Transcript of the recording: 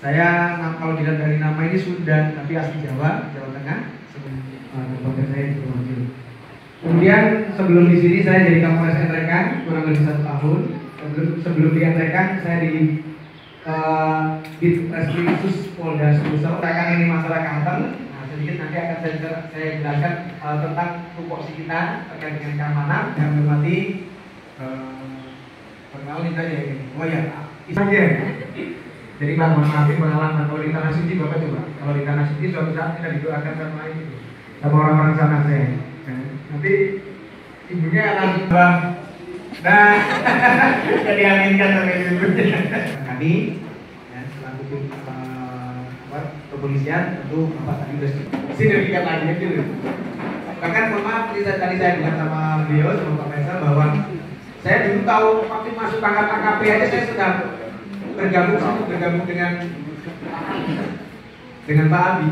Saya kalau dilihat dari nama ini Sunda, tapi asli Jawa Tengah. Kabupaten saya di Purworejo. Kemudian sebelum di sini saya jadi Kapolres Entrekan kurang lebih 1 tahun. Sebelum di Entrekan saya di Ditreskrim Khusus Polda Sulsel. Entrekan ini masalah kantor. Nah, sedikit nanti akan saya jelaskan tentang tupoksi kita terkait dengan keamanan yang berarti pergaulan tadi ya. Oh ya, saja. Jadi Pak, mohon maaf pengalaman kalau di Tanah Suci Bapak coba. Kalau di Tanah Suci suatu saat kita didoakan sama itu, sama orang-orang sana saya. Nanti ibunya akan bilang, nah, jadi aminkan sama ibunya. Kami, ya, selaku kepolisian tentu Bapak tadi sudah signifikan lagi itu. Bahkan mohon maaf tadi saya bilang sama beliau sama Pak Faisal bahwa saya dulu tahu waktu masuk pangkat AKP aja saya sudah bergabung dengan Pak Abi.